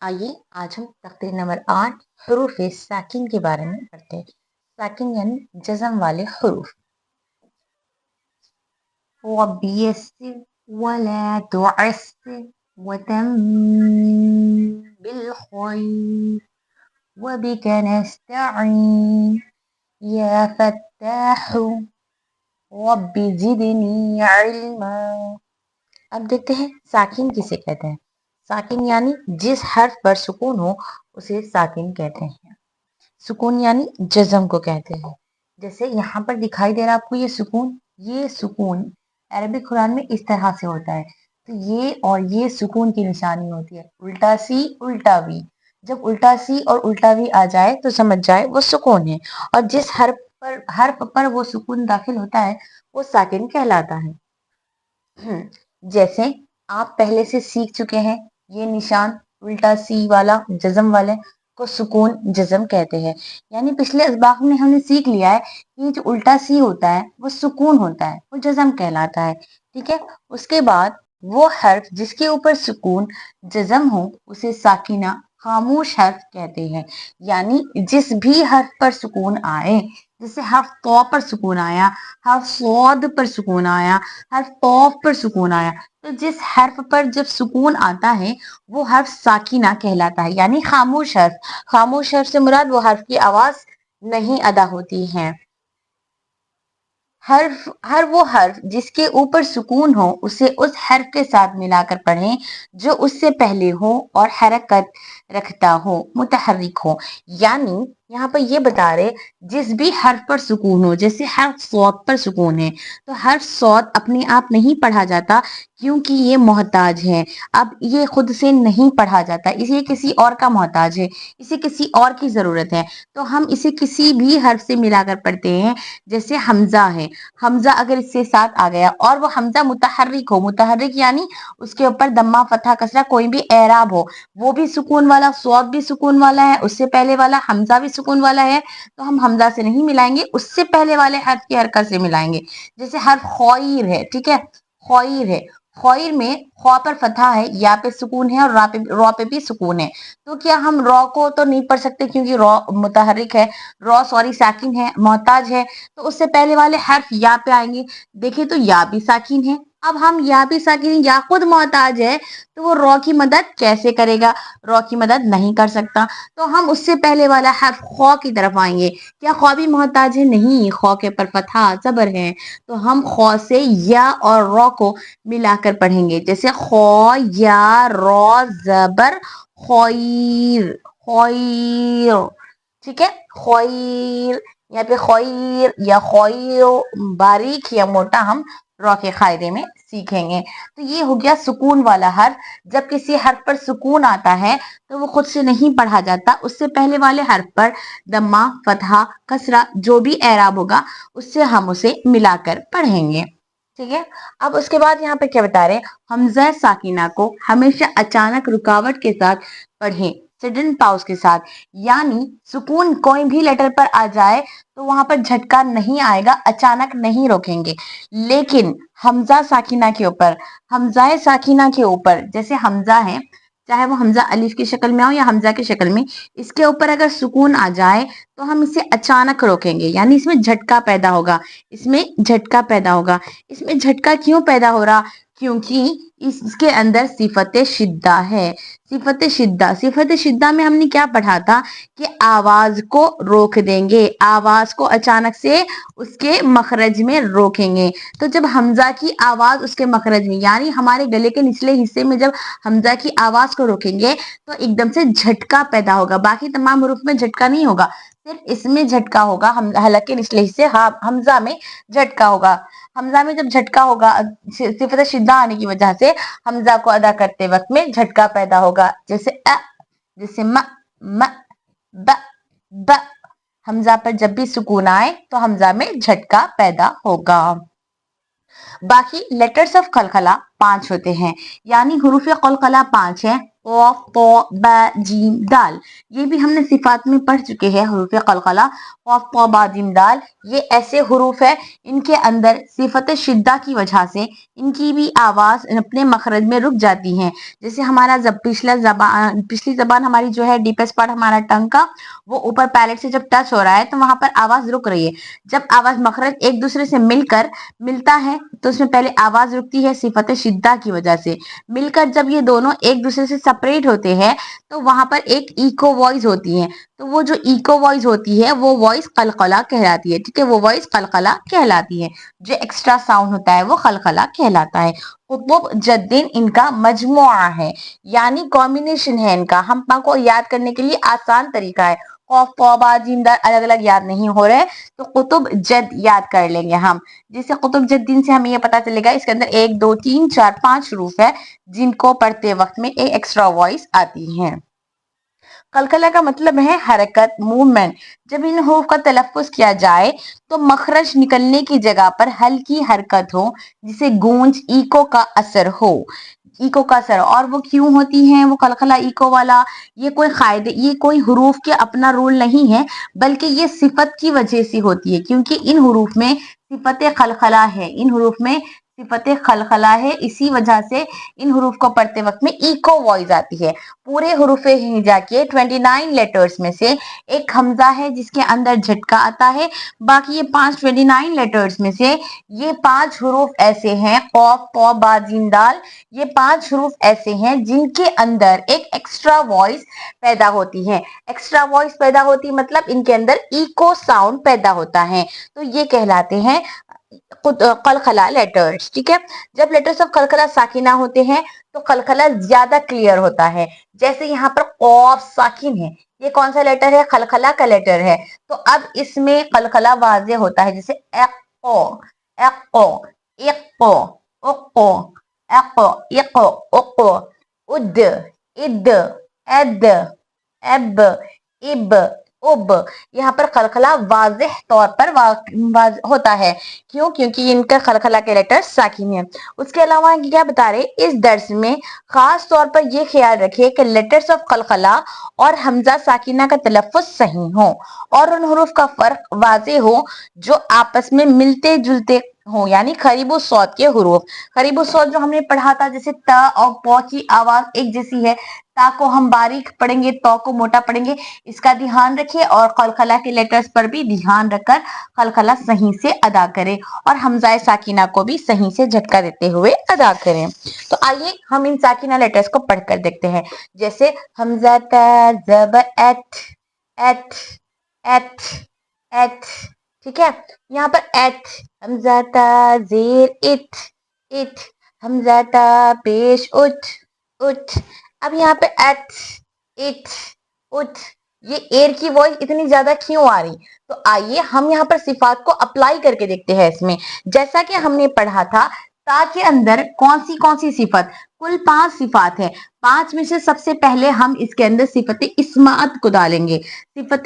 आइए आज हम तकरीर नंबर 8 हरूफ साकिन के बारे में पढ़ते हैं। साकिन यानी जज़म वाले हरूफ। रब्बी यस्सिर वला तुअस्सिर वतम्मिम बिलखैर वबिका नस्तईन या फत्ताहु रब्बी ज़िदनी इल्मा। अब देखते हैं साकिन किसे कहते हैं। साकिन यानी जिस हर्फ पर सुकून हो उसे साकिन कहते हैं। सुकून यानी जज़म को कहते हैं। जैसे यहाँ पर दिखाई दे रहा है आपको ये सुकून अरबिक कुरान में इस तरह से होता है। तो ये और ये सुकून की निशानी होती है। उल्टा सी उल्टा वी, जब उल्टा सी और उल्टा वी आ जाए तो समझ जाए वो सुकून है, और जिस हर्फ पर वो सुकून दाखिल होता है वो साकिन कहलाता है। जैसे आप पहले से सीख चुके हैं, ये निशान उल्टा सी वाला जज़म वाले को सुकून जज़म कहते हैं। यानी पिछले असबाक में हमने सीख लिया है कि जो उल्टा सी होता है वो सुकून होता है, वो जज़म कहलाता है। ठीक है। उसके बाद वो हर्फ जिसके ऊपर सुकून जज़म हो उसे साकिना खामोश हर्फ कहते हैं। यानी जिस भी हर्फ पर सुकून आए, जैसे हर्फ तो पर सुकून आया, हर्फ सौद पर सुकून आया, हर्फ तौफ पर सुकून आया, तो जिस हर्फ पर जब सुकून आता है वो हर्फ साकिना कहलाता है, यानी खामोश हर्फ। खामोश हर्फ से मुराद वो हर्फ की आवाज नहीं अदा होती है। हर वो हर्फ जिसके ऊपर सुकून हो उसे उस हर्फ के साथ मिलाकर पढ़ें जो उससे पहले हो और हरकत रखता हो, मुतहर्रिक हो। यानी यहाँ पर ये बता रहे जिस भी हर्फ पर सुकून हो, जैसे हर्फ सौत पर सुकून है तो हर्फ सौत अपने आप नहीं पढ़ा जाता क्योंकि ये मोहताज है। अब ये खुद से नहीं पढ़ा जाता, इसे किसी और का मोहताज है, इसे किसी और की जरूरत है, तो हम इसे किसी भी हर्फ से मिलाकर पढ़ते हैं। जैसे हमजा है, हमजा अगर इससे साथ आ गया और वो हमजा मुतहर्रिक हो, मुतहर्रिक यानी उसके ऊपर दम्मा फतहा कसरा कोई भी एराब हो, वो भी सुकून वाला, सौद भी सुकून वाला है, उससे पहले वाला हमजा भी सुकून वाला है, तो हम हमजा से नहीं मिलाएंगे, उससे पहले वाले हर्फ की हरकत से मिलाएंगे। जैसे हर्फ खौइर है, ठीक है, खौइर है, खौइर में खौ पर फतहा है, या पे सुकून है और रॉ पे भी सुकून है। तो क्या हम रॉ को तो नहीं पढ़ सकते क्योंकि रॉ मुतहर्रिक है, रॉ सॉरी साकिन है, मोहताज है, तो उससे पहले वाले हर्फ या पे आएंगे। देखिए तो या भी साकिन है, अब हम या भी साकिन, या खुद मोहताज है, तो वो रॉ की मदद कैसे करेगा, रॉ की मदद नहीं कर सकता। तो हम उससे पहले वाला हर्फ खौ की तरफ आएंगे। क्या खौ भी मोहताज है? नहीं, खौ के पर फतहा जबर है, तो हम खौ से या और रॉ को मिलाकर पढ़ेंगे। जैसे खौ या रॉ जबर खौइर, खौइर, ठीक है, खौइर। यहाँ पे खौइर या खौइर बारीक या मोटा हम रॉ के कायदे में सीखेंगे। तो ये हो गया सुकून वाला हर्फ। जब किसी हर्फ पर सुकून आता है तो वो खुद से नहीं पढ़ा जाता, उससे पहले वाले हर्फ पर दम्मा फतहा कसरा जो भी एराब होगा उससे हम उसे मिलाकर पढ़ेंगे। ठीक है। अब उसके बाद यहाँ पे क्या बता रहे हैं, हमजा साकिना को हमेशा अचानक रुकावट के साथ पढ़ें, सडन पाउस के साथ। यानी सुकून कोई भी लेटर पर आ जाए तो वहां पर झटका नहीं आएगा, अचानक नहीं रोकेंगे। लेकिन हमजा साकिना के ऊपर, हमजा साकिना के ऊपर, जैसे हमजा है, चाहे वो हमजा अलिफ की शक्ल में हो या हमजा की शक्ल में, इसके ऊपर अगर सुकून आ जाए तो हम इसे अचानक रोकेंगे, यानी इसमें झटका पैदा होगा, इसमें झटका पैदा होगा। इसमें झटका क्यों पैदा हो रहा? क्योंकि इसके अंदर सिफत शिद्दा है। सिफत शिद्दा में हमने क्या पढ़ा था कि आवाज को रोक देंगे, आवाज को अचानक से उसके मखरज में रोकेंगे। तो जब हमजा की आवाज उसके मखरज में, यानी हमारे गले के निचले हिस्से में जब हमजा की आवाज को रोकेंगे तो एकदम से झटका पैदा होगा। बाकी तमाम हरूफ में झटका नहीं होगा, सिर्फ इसमें झटका होगा, हम हलक के निचले हिस्से हमजा में झटका होगा। हमजा में जब झटका होगा सिफत शिद्दा आने की वजह से हमजा को अदा करते वक्त में झटका पैदा होगा। जैसे जैसे म ब ब, हमजा पर जब भी सुकून आए तो हमजा में झटका पैदा होगा। बाकी लेटर्स ऑफ कलकला 5 होते हैं, यानी हुरूफ कलकला 5 है। क़ाफ़ क़ा बा जीम दाल। ये भी हमने सिफात में पढ़ चुके हैं हुरूफ क़लक़ला। क़ाफ़ क़ा बा जीम दाल ये ऐसे हुरूफ है, इनके अंदर सिफत शिद्दा की वजह से इनकी भी आवाज अपने मखरज में रुक जाती है। जैसे हमारा जब पिछली जबान हमारी जो है डीपेस्ट पार्ट हमारा टंग का, वो ऊपर पैलेट से जब टच हो रहा है तो वहां पर आवाज रुक रही है। जब आवाज मखरज एक दूसरे से मिलता है तो उसमें पहले आवाज रुकती है सिफत शिद्दा की वजह से। मिलकर जब ये दोनों एक दूसरे से सेपरेट होते हैं तो वहां पर एक इको वॉइस होती है। तो वो जो इको वॉइस होती है वो वॉइस कलकला कहलाती है। ठीक है, वो वॉइस कलकला कहलाती है। जो एक्स्ट्रा साउंड होता है वो कलकला कहलाता है। कुतुब जद्दीन इनका मजमुआ है, यानी कॉम्बिनेशन है इनका। हम को याद करने के लिए आसान तरीका है। खौफ तौबा जिंदा अलग अलग याद नहीं हो रहे तो कुतुब जद याद कर लेंगे हम। जिससे कुतुब जद्दीन से हमें ये पता चलेगा इसके अंदर 1 2 3 4 5 रूफ है जिनको पढ़ते वक्त में एक एक्स्ट्रा वॉइस आती है। कलकला का मतलब है हरकत, मूवमेंट। जब इन हुरूफ का तलफ्फुज किया जाए तो मखरज निकलने की जगह पर हल्की हरकत हो, जिसे गूंज इको का असर हो। इको का असर, और वो क्यों होती है वो कलकला इको वाला? ये कोई हुरूफ के अपना रूल नहीं है, बल्कि ये सिफत की वजह से होती है, क्योंकि इन हुरूफ में सिफत खलखला है। इन हुरूफ में सिफत खलखला है, इसी वजह से इन हुरूफ को पढ़ते वक्त में इको वॉइस आती है। पूरे हुरूफ हिजा के 29 लेटर्स में से एक हमजा है जिसके अंदर झटका आता है। बाकी ये 29 लेटर्स में से ये 5 हुरूफ ऐसे हैं, कौफ कौ बा जीम दाल, ये 5 हुरूफ ऐसे हैं जिनके अंदर एक एक्स्ट्रा वॉइस पैदा होती है। एक्स्ट्रा वॉइस पैदा होती मतलब इनके अंदर इको साउंड पैदा होता है, तो ये कहलाते हैं कलखला लेटर्स। ठीक है, जब लेटर्स ऑफ कलखला साकिना होते हैं तो कलखला ज्यादा क्लियर होता है। जैसे यहाँ पर कौफ साकिन है, ये कौन सा लेटर है? खलखला का लेटर है, तो अब इसमें कलखला वाज़े होता है। जैसे एक्को एक्को इक्को उक्को एक्को इक्को उक्को उद इद एद एब इब उब। यहाँ पर खलखला वाज़ेह तौर पर होता है। क्यों? क्योंकि इनका खलखला के लेटर साकिन है। उसके अलावा क्या बता रहे, इस दर्स में खास तौर पर यह ख्याल रखिए कि लेटर्स ऑफ खलखला और हमजा साकिना का तलफ्फुज सही हो और उन हुरूफ का फर्क वाज़े हो जो आपस में मिलते जुलते हो, यानी खरीबो सौत के हुरूफ। खरीबो सौत जो हमने पढ़ा था, जैसे त और प की आवाज एक जैसी है, ता को हम बारीक पढ़ेंगे, तो को मोटा पढ़ेंगे, इसका ध्यान रखिए। और कलकला के लेटर्स पर भी ध्यान रखकर कलकला सही से अदा करें और हमजाए साकिना को भी सही से झटका देते हुए अदा करें। तो आइए हम इन साकिना लेटर्स को पढ़कर देखते हैं। जैसे हमजा ता ज़बर एट एट एट एट। ठीक है, यहाँ पर एट हमजा ता जेर इट इट, हमजा ता पेश उठ उठ। अब यहाँ पे एट इट उठ, ये एर की वॉइस इतनी ज्यादा क्यों आ रही? तो आइए हम यहाँ पर सिफात को अप्लाई करके देखते हैं इसमें। जैसा कि हमने पढ़ा था, ता के अंदर कौन सी सिफत? कुल 5 सिफात है। 5 में से सबसे पहले हम इसके अंदर सिफत इस्मात को डालेंगे। सिफत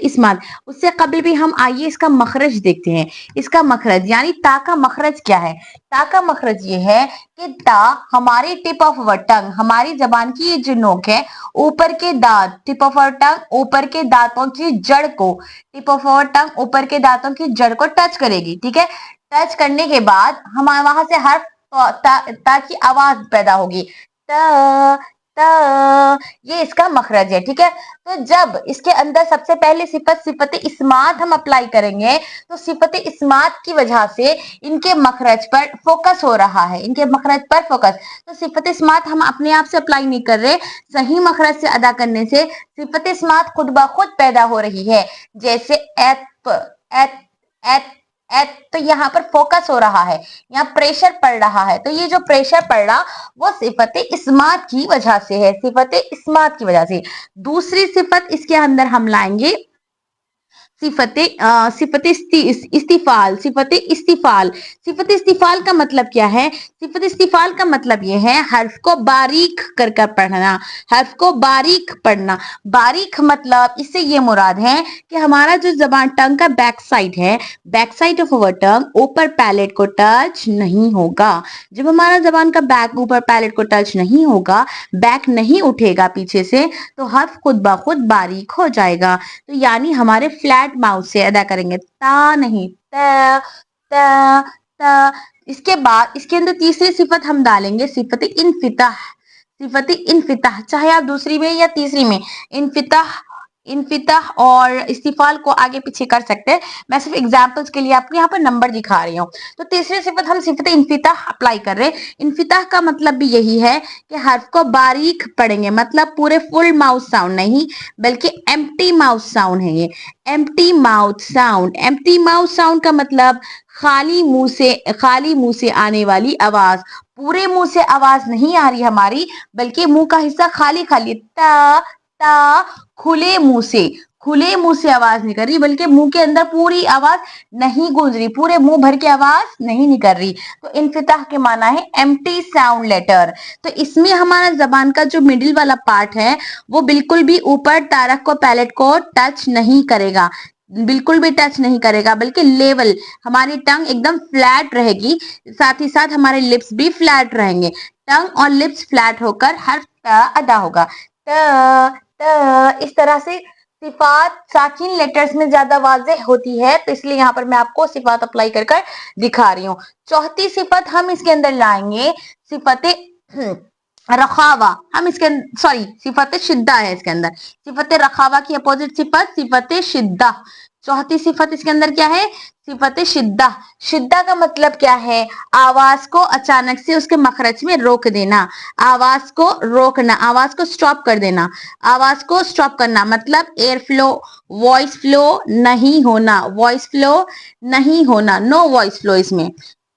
इस्मात। उससे कबल भी हम आइए इसका मखरज देखते हैं। इसका मखरज यानी ता का मखरज क्या है? ता का मखरज ये है कि ता हमारी टिप ऑफ अवर टंग, हमारी जबान की ये जो नोक है, ऊपर के दांत, टिप ऑफ अवर टंग ऊपर के दांतों की जड़ को, टिप ऑफ अवर टंग ऊपर के दांतों की जड़ को टच करेगी। ठीक है, टच करने के बाद हम वहां से हर ता की आवाज पैदा होगी, त त, ये इसका मखरज है। ठीक है, तो जब इसके अंदर सबसे पहले सिफत इस्मात हम अप्लाई करेंगे तो सिफत इस्मात की वजह से इनके मखरज पर फोकस हो रहा है, इनके मखरज पर फोकस। तो सिफत इस्मात हम अपने आप से अप्लाई नहीं कर रहे, सही मखरज से अदा करने से सिफत इस्मात खुद ब खुद पैदा हो रही है। जैसे एत एत एत एत, तो यहाँ पर फोकस हो रहा है, यहाँ प्रेशर पड़ रहा है। तो ये जो प्रेशर पड़ रहा वो सिफत इस्मात की वजह से है, सिफत इस्मात की वजह से। दूसरी सिफत इसके अंदर हम लाएंगे सिफत इस्तिफाल, सिफत इस्तिफाल का मतलब क्या है? सिफत इस्तिफाल का मतलब ये है हर्फ को बारीक कर कर पढ़ना, हर्फ को बारीक पढ़ना। बारीक मतलब इससे ये मुराद है कि हमारा जो जबान टंग का बैक साइड है, बैक साइड ऑफ अवर टंग ऊपर पैलेट को टच नहीं होगा। जब हमारा जबान का बैक ऊपर पैलेट को टच नहीं होगा, बैक नहीं उठेगा पीछे से, तो हर्फ खुद ब खुद बारीक हो जाएगा। तो यानी हमारे फ्लैट माउथ से अदा करेंगे, ता नहीं, त त त। इसके बाद इसके अंदर तीसरी सिफत हम डालेंगे, सिफत इनफिताह। सिफत इनफिताह, चाहे आप दूसरी में या तीसरी में इनफिताह, इनफिताह और इस्तिफाल को आगे पीछे कर सकते हैं। मैं सिर्फ एग्जांपल्स के लिए आपको यहाँ पर नंबर दिखा रही हूँ। तो तीसरी सिफत हम सिफत इनफिताह अप्लाई कर रहे हैं। इनफिताह का मतलब भी यही है कि हर्फ को बारीक पढ़ेंगे, मतलब पूरे फुल माउथ साउंड नहीं, बल्कि एम्प्टी माउथ साउंड है ये, empty mouth sound. Empty mouth sound का मतलब खाली मुंह से आने वाली आवाज। पूरे मुंह से आवाज नहीं आ रही हमारी, बल्कि मुंह का हिस्सा खाली खाली, ता ता, खुले मुंह से आवाज नहीं कर रही, बल्कि मुंह के अंदर पूरी आवाज नहीं गूंज रही, पूरे मुंह भर के आवाज नहीं निकल रही। तो इनफिताह के माना है एम्प्टी साउंड लेटर। तो इसमें हमारा जबान का जो मिडिल वाला पार्ट है वो बिल्कुल भी ऊपर टारक को पैलेट को टच नहीं करेगा, बिल्कुल भी टच नहीं करेगा, बल्कि लेवल, हमारी टंग एकदम फ्लैट रहेगी। साथ ही साथ हमारे लिप्स भी फ्लैट रहेंगे। टंग और लिप्स फ्लैट होकर हर अदा होगा, इस तरह से। सिफात साकिन लेटर्स में ज्यादा वाज़ेह होती है, तो इसलिए यहाँ पर मैं आपको सिफात अप्लाई कर कर दिखा रही हूँ। चौथी सिफत हम इसके अंदर लाएंगे, सिफत रखावा। हम इसके सॉरी सिफत शिद्दा है इसके अंदर। सिफत रखावा की अपोजिट सिफत सिफत शिद्दा। चौथी सिफत इसके अंदर क्या है? सिफत शिद्दा। शिद्दा का मतलब क्या है? आवाज को अचानक से उसके मखरज में रोक देना, आवाज को रोकना, आवाज को स्टॉप कर देना। आवाज को स्टॉप करना मतलब एयर फ्लो, वॉइस फ्लो नहीं होना, वॉइस फ्लो नहीं होना, नो वॉइस फ्लो। इसमें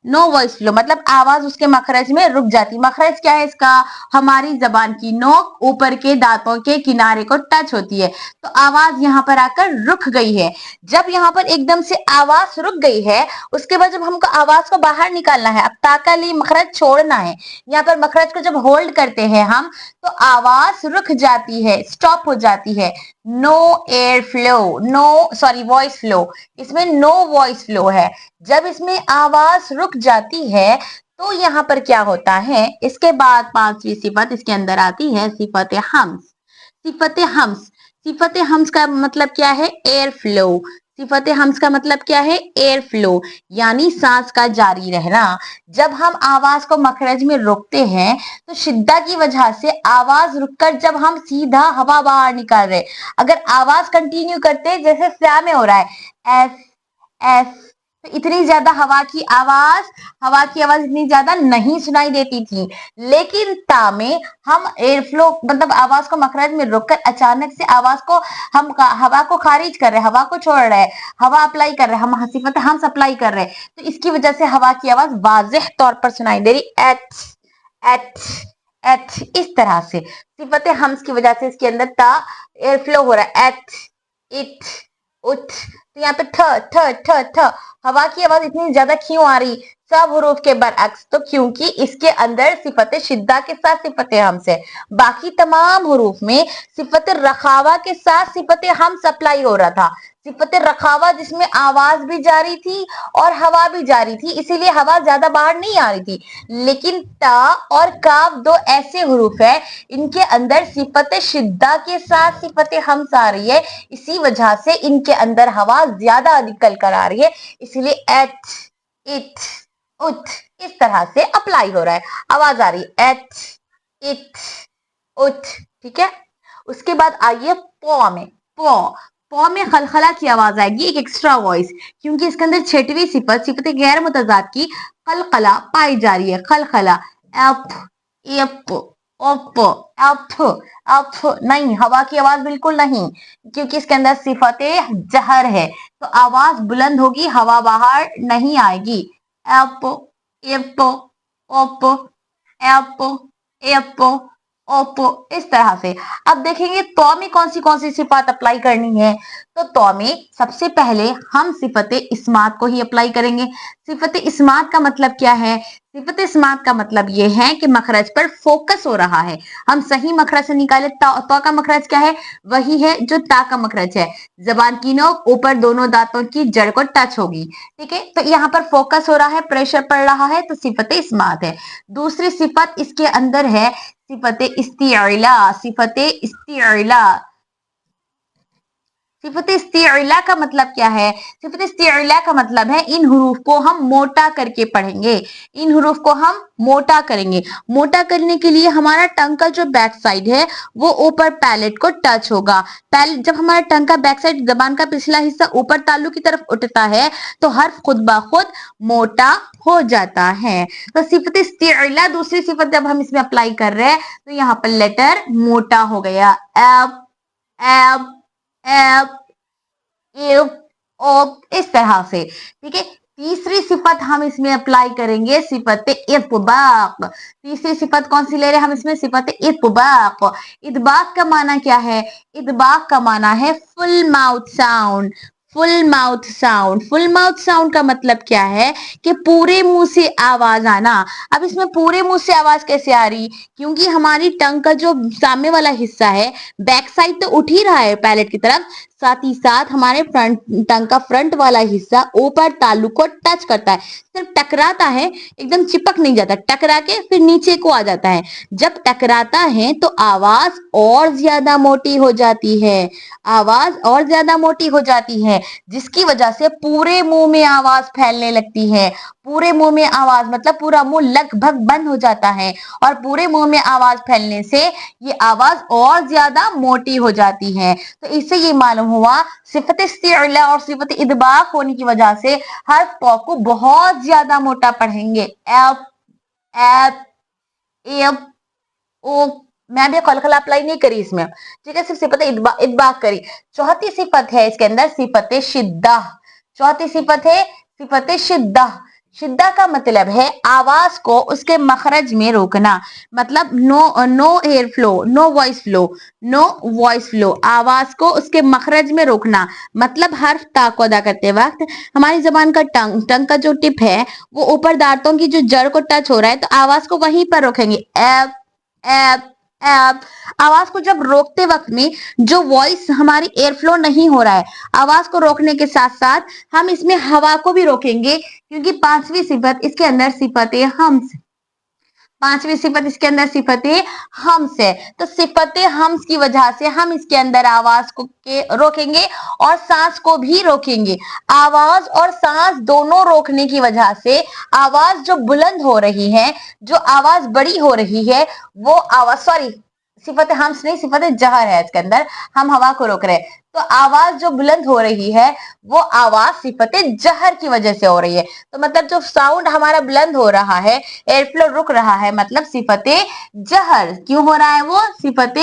नो वॉइस फ्लो मतलब आवाज उसके मखरज में रुक जाती। मखरज क्या है इसका? हमारी जबान की नोक ऊपर के दांतों के किनारे को टच होती है, तो आवाज यहाँ पर आकर रुक गई है। जब यहाँ पर एकदम से आवाज रुक गई है, उसके बाद जब हमको आवाज को बाहर निकालना है, अब ताकली मखरज छोड़ना है, यहाँ पर मखरज को जब होल्ड करते हैं हम, तो आवाज रुक जाती है, स्टॉप हो जाती है। No air flow, no sorry voice flow, इसमें नो वॉइस फ्लो है। जब इसमें आवाज रुक जाती है तो यहाँ पर क्या होता है? इसके बाद पांचवी सिफत इसके अंदर आती है, सिफत हम्स। सिफत हम्स, सिफत हम्स का मतलब क्या है? Air flow. सिफत हम्स का मतलब क्या है? एयर फ्लो, यानी सांस का जारी रहना। जब हम आवाज को मखरज में रोकते हैं तो शिद्दा की वजह से आवाज रुककर जब हम सीधा हवा बाहर निकाल रहे, अगर आवाज कंटिन्यू करते जैसे फ्या में हो रहा है, एस एस, तो इतनी ज्यादा हवा की आवाज इतनी ज्यादा नहीं सुनाई देती थी। लेकिन ता में हम एयर फ्लो मतलब आवाज को मखरज में रोककर अचानक से आवाज को हम हवा को खारिज कर रहे हैं, हवा को छोड़ रहे हैं, हवा अप्लाई कर रहे हैं, हम सिफत हम सप्लाई कर रहे हैं, तो इसकी वजह से हवा की आवाज वाज़ेह तौर पर सुनाई दे रही, एच एच एच, इस तरह से। सिफत हम्स की वजह से इसके अंदर ता एयर फ्लो हो रहा है, एच इट उठ। तो यहाँ पे ठ ठ ठ ठ, हवा की आवाज इतनी ज्यादा क्यों आ रही? सब हुरूफ के बरअक्स, तो क्योंकि इसके अंदर सिफत शिद्दा के साथ सिफत हम्स है। बाकी तमाम हुरूफ में सिफत रखावा के साथ सिफत हम्स अप्लाई हो रहा था। सिफत रखावा जिसमें आवाज भी जारी थी और हवा भी जारी थी, इसीलिए हवा ज्यादा बाहर नहीं आ रही थी। लेकिन ता और काफ दो ऐसे हुरूफ है इनके अंदर सिफत शिद्दा के साथ सिफत हम्स आ रही है, इसी वजह से इनके अंदर हवा ज्यादा निकल कर आ रही है, इसलिए एच इट उठ इस तरह से अप्लाई हो रहा है, आवाज आ रही है, एच इट उठ। ठीक है, उसके बाद आइए पौ में। पौ में खलखला की आवाज आएगी, एक एक्स्ट्रा वॉइस, क्योंकि इसके अंदर छठवीं सिफत सिफत गैर मुतजाद की खलखला पाई जा रही है। खलखला, एप एप ओप अफ अफ नहीं, हवा की आवाज बिल्कुल नहीं, क्योंकि इसके अंदर सिफत जहर है, तो आवाज बुलंद होगी, हवा बाहर नहीं आएगी। एप एप ओप एप एप ओप्पो, इस तरह से। अब देखेंगे तो में कौन सी सिफात अप्लाई करनी है। तो में सबसे पहले हम सिफत इस्मात को ही अप्लाई करेंगे। सिफत इस्मात का मतलब क्या है? सिफत इस्मात का मतलब ये है कि मखरज पर फोकस हो रहा है। हम सही मखरज से निकाले। तो का मखरज क्या है? वही है जो ता का मखरज है। जबान की नोक ऊपर दोनों दांतों की जड़ को टच होगी, ठीक है। तो यहाँ पर फोकस हो रहा है, प्रेशर पड़ रहा है, तो सिफत इस्मात है। दूसरी सिफत इसके अंदर है सिफत इस्तिअला। सिफत इस्तिअला, सिफत इस्तिअला का मतलब क्या है? सिफत इस्तिअला का मतलब है इन हुरूफ को हम मोटा करके पढ़ेंगे। इन हुरूफ को हम मोटा करेंगे। मोटा करने के लिए हमारा टंग का जो बैक साइड है वो ऊपर पैलेट को टच होगा। पैलेट, जब हमारा टंग का बैक साइड, जबान का पिछला हिस्सा ऊपर तालू की तरफ उठता है तो हर्फ खुद ब खुद मोटा हो जाता है। तो सिफत इस्तिअला, दूसरी सिफत जब हम इसमें अप्लाई कर रहे हैं तो यहाँ पर लेटर मोटा हो गया। एब, एब, एब, इफ, ओप, इस तरह से, ठीक है। तीसरी सिफत हम इसमें अप्लाई करेंगे सिफत इत्बाक। तीसरी सिफत कौन सी ले रहे हैं हम इसमें? सिफत इत्बाक। इत्बाक का माना क्या है? इत्बाक का माना है full mouth sound. Full mouth sound, full mouth sound का मतलब क्या है? कि पूरे मुंह से आवाज आना। अब इसमें पूरे मुंह से आवाज कैसे आ रही? क्योंकि हमारी टंग का जो सामने वाला हिस्सा है, बैक साइड तो उठ ही रहा है पैलेट की तरफ, साथ ही साथ हमारे फ्रंट, टंग का फ्रंट वाला हिस्सा ऊपर तालू को टच करता है, सिर्फ टकराता है, एकदम चिपक नहीं जाता, टकरा के फिर नीचे को आ जाता है। जब टकराता है तो आवाज और ज्यादा मोटी हो जाती है। आवाज और ज्यादा मोटी हो जाती है, जिसकी वजह से पूरे मुंह में आवाज फैलने लगती है। पूरे मुंह में आवाज मतलब पूरा मुंह लगभग बंद हो जाता है, और पूरे मुंह में आवाज फैलने से ये आवाज और ज्यादा मोटी हो जाती है। तो इससे ये मालूम हुआ सिफत इस्तिअला और सिफत इदबाक होने की वजह से हर्फ प को बहुत ज्यादा मोटा पढ़ेंगे। एप, एप, एप, ओ। मैं भी कलकला अप्लाई नहीं करी इसमें, ठीक है, सिर्फ सिफत इदबाक करी। चौथी सिफत है इसके अंदर सिफत शिद्दा। चौथी सिफत है सिफत शिद्दा। शिद्दा का मतलब है आवाज को उसके मखरज में रोकना। मतलब no no air flow, no voice flow, no voice flow, आवाज को उसके मखरज में रोकना। मतलब हर्फ ता को अदा करते वक्त हमारी जबान का टंग का जो टिप है वो ऊपर दांतों की जो जड़ को टच हो रहा है, तो आवाज को वहीं पर रोकेंगे। App, app, app. आवाज को जब रोकते वक्त में जो वॉइस हमारी एयर फ्लो नहीं हो रहा है, आवाज को रोकने के साथ साथ हम इसमें हवा को भी रोकेंगे, क्योंकि पांचवी सिफत इसके अंदर सिफत हम्स, पांचवी सिफत इसके अंदर सिफत हम्स है। तो सिफत हम्स की वजह से हम इसके अंदर आवाज को के रोकेंगे और सांस को भी रोकेंगे। आवाज और सांस दोनों रोकने की वजह से आवाज जो बुलंद हो रही है, जो आवाज बड़ी हो रही है, वो आवाज, सॉरी, सिफत हम्स नहीं, सिफत जहर है इसके अंदर, हम हवा को रोक रहे हैं। तो आवाज जो बुलंद हो रही है वो आवाज सिफत जहर की वजह से हो रही है। तो मतलब जो साउंड हमारा बुलंद हो रहा है, एयर फ्लो रुक रहा है, मतलब सिफत जहर। क्यों हो रहा है वो? सिफत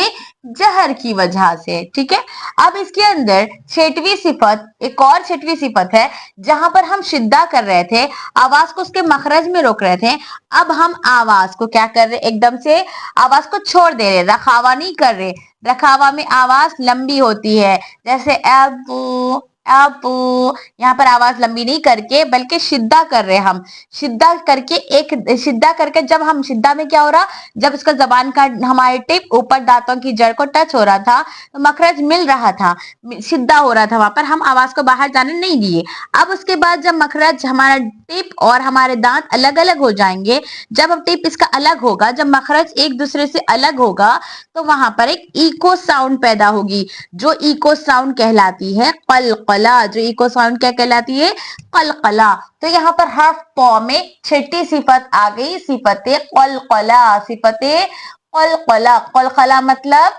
जहर की वजह से, ठीक है। अब इसके अंदर छठवीं सिफत, एक और छठवीं सिफत है जहां पर हम शिद्दा कर रहे थे, आवाज को उसके मखरज में रोक रहे थे। अब हम आवाज को क्या कर रहे, एकदम से आवाज को छोड़ दे रहे, रखावा नहीं कर रहे। रखावा में आवाज लंबी होती है, जैसे एबू, एबू, यहाँ पर आवाज लंबी नहीं करके बल्कि शिद्दा कर रहे हम। शिद्दा करके, एक शिद्दा करके, जब हम शिद्दा में क्या हो रहा, जब इसका जबान का हमारे टिप ऊपर दांतों की जड़ को टच हो रहा था तो मखरज मिल रहा था, शिद्दा हो रहा था, वहां पर हम आवाज को बाहर जाने नहीं दिए। अब उसके बाद जब मखरज, हमारा टिप और हमारे दांत अलग अलग हो जाएंगे, जब अब टिप इसका अलग होगा, जब मखरज एक दूसरे से अलग होगा, तो वहां पर एक इको साउंड पैदा होगी, जो इको साउंड कहलाती है कलकला। जो इको साउंड क्या कहलाती है? कलकला। तो यहाँ पर हर्फ प में छठी सिफत आ गई, सिफत कलकला। सिफत कलकला, कलकला मतलब,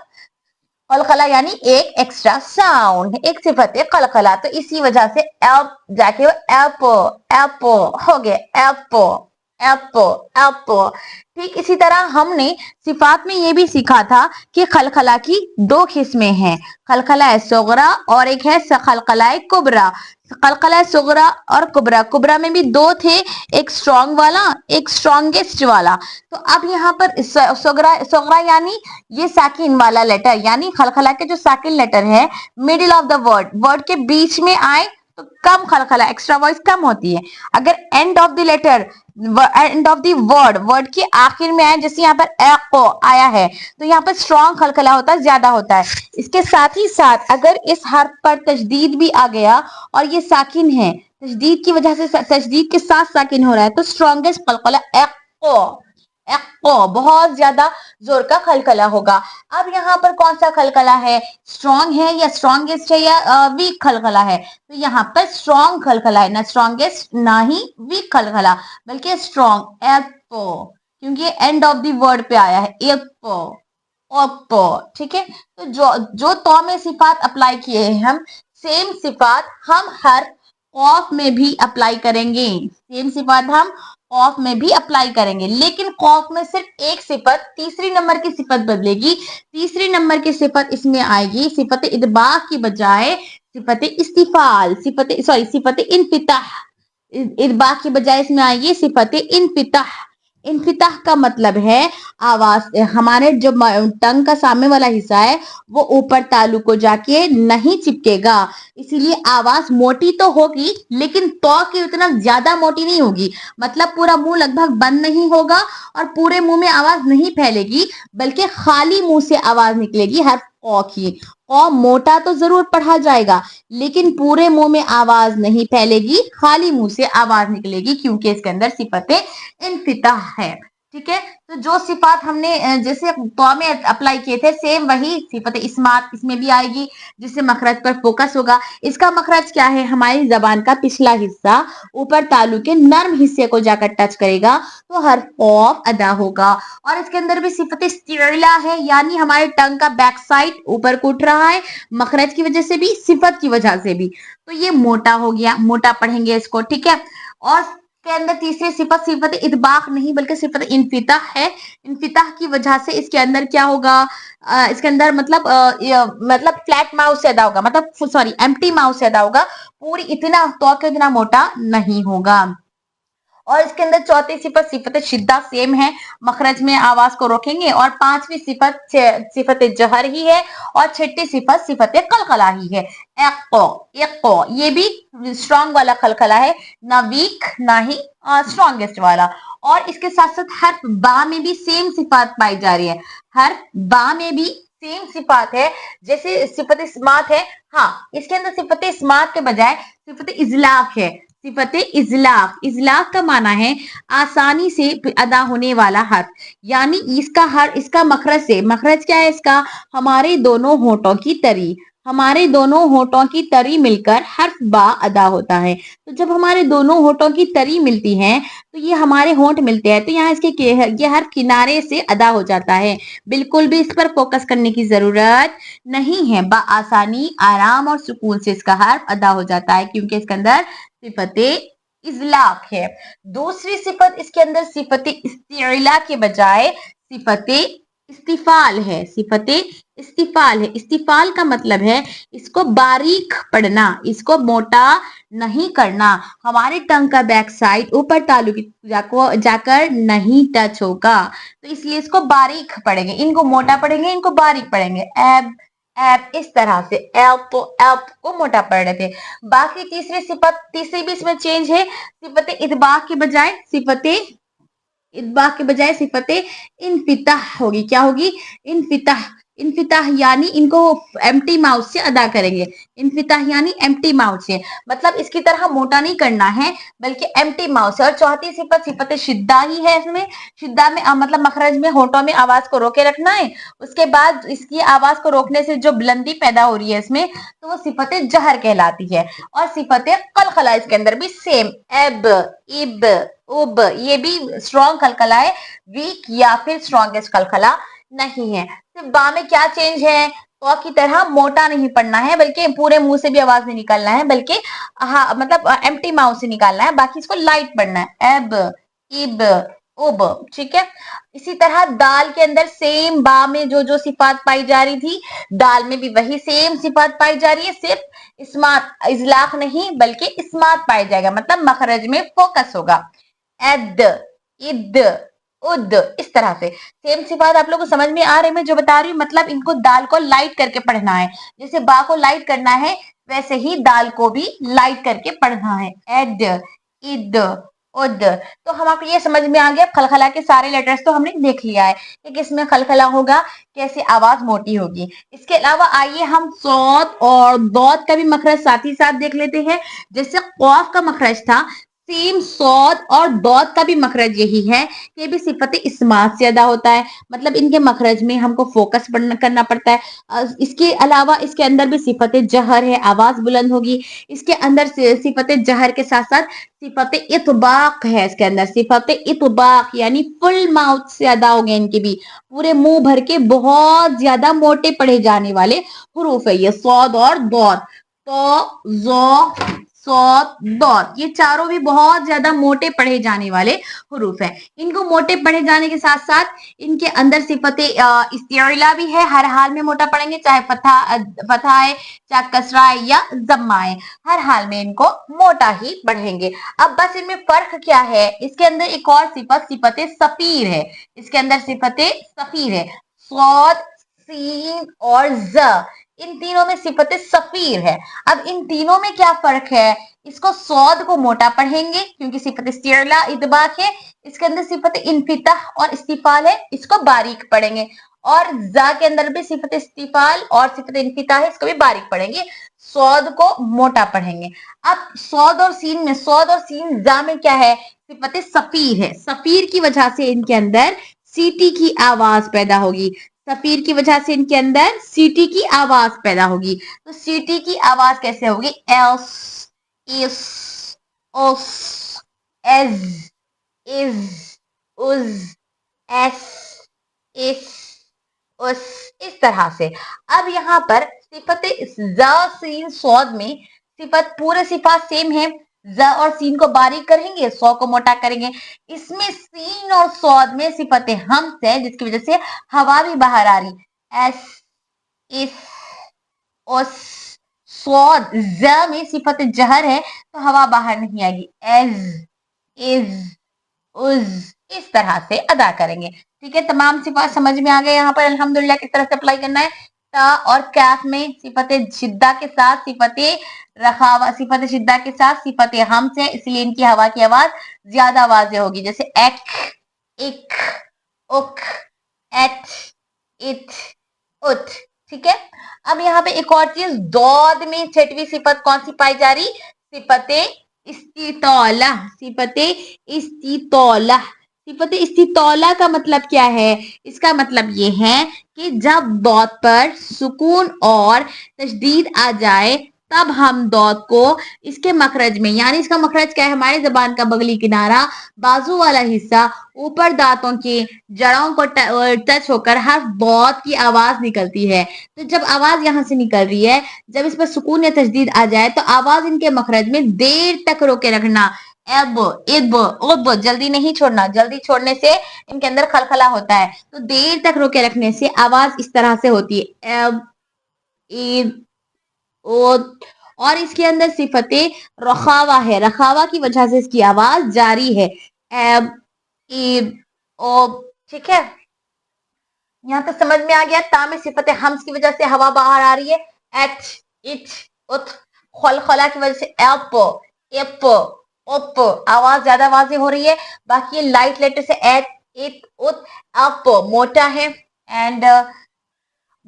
कलकला यानी एक एक्स्ट्रा साउंड, एक सिफत है कलकला। तो इसी वजह से एप जाके वो एप, एप हो गया, एप, एप्पल एप्पल। ठीक इसी तरह हमने सिफात में ये भी सीखा था कि खलखला की दो किस्में हैं, खलखला सुगरा और एक है खलखला कुबरा। खलखला सुगरा और कुबरा, कुबरा में भी दो थे, एक स्ट्रॉन्ग वाला एक स्ट्रॉन्गेस्ट वाला। तो अब यहाँ पर सुगरा सुगरा यानी ये साकिन वाला लेटर, यानी खलखला के जो साकिन लेटर है middle of the word, word के बीच में आए तो कम खलखला, एक्स्ट्रा वॉइस कम होती है। अगर end of the letter, end of the word, word के आखिर में आए, जैसे यहाँ पर एको आया है तो यहाँ पर स्ट्रॉन्ग खलखला होता है, ज्यादा होता है। इसके साथ ही साथ अगर इस हर्फ पर तशदीद भी आ गया और ये साकिन है, तशदीद की वजह से, तशदीद के साथ साकिन हो रहा है, तो स्ट्रॉन्गेस्ट खलखला एको एको, बहुत ज्यादा जोर का खलखला होगा। अब यहाँ पर कौन सा खलखला है, स्ट्रॉन्ग है या स्ट्रॉन्गेस्ट है या वीक खलखला है? तो यहाँ पर स्ट्रॉन्ग खलखला है, ना स्ट्रॉन्गेस्ट ना ही वीक खलखला, बल्कि स्ट्रॉन्ग एप्पो, क्योंकि एंड ऑफ द वर्ड पे आया है एप्पो ओप्पो। ठीक है, तो जो तो में सिफात अप्लाई किए हैं हम, सेम सिफात हम हर कॉफ में भी अप्लाई करेंगे, सेम सिफात हम कॉफ में भी अप्लाई करेंगे, लेकिन कॉफ में सिर्फ एक सिफत, तीसरी नंबर की सिफत बदलेगी। तीसरी नंबर की सिफत इसमें आएगी सिफत इदबा की बजाय सिफत इस्तिफाल, सिफत इनफिताह। इदबा की बजाय इसमें आएगी सिफत इनफिताह। इनफिताह का मतलब है आवाज, हमारे जो टंग का सामने वाला हिस्सा है वो ऊपर तालु को जाके नहीं चिपकेगा, इसीलिए आवाज मोटी तो होगी लेकिन तो की उतना ज्यादा मोटी नहीं होगी। मतलब पूरा मुंह लगभग बंद नहीं होगा और पूरे मुंह में आवाज नहीं फैलेगी, बल्कि खाली मुंह से आवाज निकलेगी हर कौ की। कौ मोटा तो जरूर पढ़ा जाएगा लेकिन पूरे मुंह में आवाज नहीं फैलेगी, खाली मुंह से आवाज निकलेगी, क्योंकि इसके अंदर सिफतें इनफिताह है। ठीक है, तो जो सिफात हमने जैसे तो में अप्लाई किए थे, सेम वही सिफत इस्मात इसमें भी आएगी, जिससे मखरज पर फोकस होगा। इसका मखरज क्या है, हमारी जबान का पिछला हिस्सा ऊपर तालु के नर्म हिस्से को जाकर टच करेगा तो हर्फ कॉफ अदा होगा। और इसके अंदर भी सिफत इस्तिला है, यानी हमारे टंग का बैक साइड ऊपर को उठ रहा है, मखरज की वजह से भी सिफत की वजह से भी। तो ये मोटा हो गया, मोटा पढ़ेंगे इसको। ठीक है, और के अंदर तीसरी सिफत सिफत इतबाक नहीं बल्कि सिफत इनफिताह है। इनफिताह की वजह से इसके अंदर क्या होगा, इसके अंदर मतलब फ्लैट माउथ से अदा होगा, मतलब सॉरी एम्प्टी माउथ से अदा होगा, पूरी इतना तो के इतना मोटा नहीं होगा। और इसके अंदर चौथी सिफत सिफत शिद्दा सेम है, मखरज में आवाज को रोकेंगे। और पांचवी सिफत सिफत जहर ही है, और छठी सिफत सिफत कलकला ही है, एक्को एक्को। ये भी स्ट्रॉन्ग वाला खलखला है, ना वीक ना ही स्ट्रॉन्गेस्ट वाला। और इसके साथ साथ हर बा में भी सेम सिफात पाई जा रही है, हर बा में भी सेम सिफात है जैसे सिफत इस्मात है। हाँ, इसके अंदर सिफत इस्मात के बजाय सिफत इजलाक है, सिफत इजलाक। इजलाक का माना है आसानी से अदा होने वाला हर्फ, यानी इसका मखरज से, मखरज क्या है इसका, हमारे दोनों होठों की तरी, हमारे दोनों होठों की तरी मिलकर हर्फ बा अदा होता है। तो जब हमारे दोनों होठों की तरी मिलती है तो ये हमारे होंठ मिलते हैं, तो यहाँ इसके ये हर्फ किनारे से अदा हो जाता है। बिल्कुल भी इस पर फोकस करने की जरूरत नहीं है, बा आसानी आराम और सुकून से इसका हर्फ अदा हो जाता है, क्योंकि इसके अंदर सिफत इजलाक है। दूसरी सिफत इसके अंदर सिफत इस्तिला के बजाय सिफत इस्तिफाल है, सिफत इस्तिफाल है। इस्तिफाल का मतलब है इसको बारीक पढ़ना, इसको मोटा नहीं करना, हमारे टंग का बैक साइड ऊपर तालु की जाकर नहीं टच होगा, तो इसलिए इसको बारीक पढ़ेंगे, इनको मोटा पढ़ेंगे, इनको बारीक पढ़ेंगे। एब एप, इस तरह से एल्प को मोटा पढ़ रहे थे। बाकी तीसरी भी इसमें चेंज है, सिफत इतबा के बजाय सिफत इनफिताह होगी। क्या होगी, इनफिताह। इनफिताह यानी इनको एम्प्टी माउथ से अदा करेंगे, इनफिताह यानी एम्प्टी माउथ से, मतलब इसकी तरह मोटा नहीं करना है बल्कि एम्प्टी माउथ से। और चौथी सिफत सिफत शिद्दा ही है, इसमें शिद्दा में मतलब मखरज में होठों में आवाज को रोके रखना है, उसके बाद इसकी आवाज को रोकने से जो बुलंदी पैदा हो रही है इसमें, तो वो सिफत जहर कहलाती है। और सिफत कलखला इसके अंदर भी सेम, एब इब उब, ये भी स्ट्रॉन्ग कलकला है, वीक या फिर स्ट्रॉन्गेस्ट कलकला नहीं है। सिर्फ बा में क्या चेंज है, तो की तरह मोटा नहीं पढ़ना है बल्कि पूरे मुंह से भी आवाज नहीं निकालना है, बल्कि हाँ मतलब एम्प्टी माउथ से निकालना है, बाकी इसको लाइट पढ़ना है। एब इब, उब, ठीक है। इसी तरह दाल के अंदर सेम बा में जो जो सिफात पाई जा रही थी, दाल में भी वही सेम सिफात पाई जा रही है, सिर्फ इस्मात इजलाक नहीं बल्कि इस्मात पाया जाएगा, मतलब मखरज में फोकस होगा। एद, इद, उद, इस तरह से सेम सिफात आप लोगों को समझ में आ रही है मैं जो बता रही हूँ, मतलब इनको दाल को लाइट करके पढ़ना है, जैसे बा को लाइट करना है वैसे ही दाल को भी लाइट करके पढ़ना है। एड, इद, उद। तो हम आपको ये समझ में आ गया, खलखला के सारे लेटर्स तो हमने देख लिया है कि किसमें खलखला होगा, कैसे आवाज मोटी होगी। इसके अलावा आइए हम सौद और दौद का भी मखरज साथ ही साथ देख लेते हैं। जैसे कौफ का मखरज था, सेम सौद और दौद का भी मखरज यही है, ये भी सिफत इस्मात से अदा होता है, मतलब इनके मखरज में हमको फोकस करना पड़ता है। इसके अलावा इसके अंदर भी सिफत जहर है, आवाज बुलंद होगी। इसके अंदर सिफत जहर के साथ साथ सिफत इतबाक है, इसके अंदर सिफत इतबाक यानी फुल माउथ से अदा हो गए, इनके भी पूरे मुंह भर के बहुत ज्यादा मोटे पढ़े जाने वाले हरूफ है ये सौद और दौद। तो जो सौद दौद ये चारों भी बहुत ज्यादा मोटे पढ़े जाने वाले हरूफ है। इनको मोटे पढ़े जाने के साथ साथ इनके अंदर सिफत इस्तिला भी है, हर हाल में मोटा पढ़ेंगे, चाहे फतहा है, चाहे कसरा है या जम्मा है, हर हाल में इनको मोटा ही पढ़ेंगे। अब बस इनमें फर्क क्या है, इसके अंदर एक और सिफत सिफत सफीर है, इसके अंदर सिफत सफीर है। सौद, सीन और ज, इन तीनों में सिफत सफीर है। अब इन तीनों में क्या फर्क है, इसको सौद को मोटा पढ़ेंगे क्योंकि सिफत इस्तिला इतबाक है, इसके अंदर सिफत इन्फिताह और इस्तिफाल है, इसको बारीक पढ़ेंगे। और जा के अंदर भी सिफत इस्तिफाल और सिफत इन्फिताह है, इसको भी बारीक पढ़ेंगे, सौद को मोटा पढ़ेंगे। अब सौद और सीन में, सौद और सीन जा में क्या है, सिफत सफीर है, सफीर की वजह से इनके अंदर सीटी की आवाज पैदा होगी, सफीर की वजह से इनके अंदर सीटी की आवाज पैदा होगी। तो सीटी की आवाज कैसे होगी, एस, इस, उस, एज, इज, उज, एस, इस, उस, इस तरह से। अब यहाँ पर सिफत सीन सौद में सिफत पूरे सिफात सेम है, ज और सीन को बारीक करेंगे, सौ को मोटा करेंगे। इसमें सीन और सौद में सिफत हमस है जिसकी वजह से हवा भी बाहर आ रही, एस, इस, उस। सौद ज में सिफत जहर है तो हवा बाहर नहीं आएगी, एज, इज, उज, इस तरह से अदा करेंगे। ठीक है, तमाम सिफात समझ में आ गए यहाँ पर अल्हम्दुलिल्लाह किस तरह से अप्लाई करना है। ता और कैफ में सिफत शिद्दा के साथ सिफत रखावा, सिफत शिद्दा के साथ सिफत हमस है, इसलिए इनकी हवा की आवाज ज्यादा वाज़ेह होगी, जैसे एक, इक, उक, एट, इट, उत। ठीक है, अब यहाँ पे एक और चीज, दौद में छठवीं सिफत कौन सी पाई जा रही, सिफत इस्तितौला, सिफत इस्तितौला। सिफत इस्तितौला का मतलब क्या है, इसका मतलब ये है कि जब दौद पर सुकून और तशदीद आ जाए तब हम दौद को इसके मखरज में, यानी इसका मखरज क्या है, हमारी जबान का बगली किनारा, बाजू वाला हिस्सा, ऊपर दांतों की जड़ों को टच होकर हर दौद की आवाज निकलती है। तो जब आवाज यहाँ से निकल रही है, जब इस पर सुकून या तशदीद आ जाए तो आवाज इनके मखरज में देर तक रोके रखना, एब, इब, उब, जल्दी नहीं छोड़ना, जल्दी छोड़ने से इनके अंदर खलखला होता है, तो देर तक रोके रखने से आवाज इस तरह से होती है, एब, इब, उद। और इसके अंदर सिफते रखावा है, रखावा की वजह से इसकी आवाज जारी है, एब, इब, ओब। ठीक है, यहाँ तक समझ में आ गया। ता में सिफत हमस की वजह से हवा बाहर आ रही है, एट, इट, उत। खलखला की वजह से एप, इप, उप, आवाज ज्यादा वाज़ेह हो रही है। बाकी ये लाइट लेटर से एट, इट, उत, अप मोटा है। एंड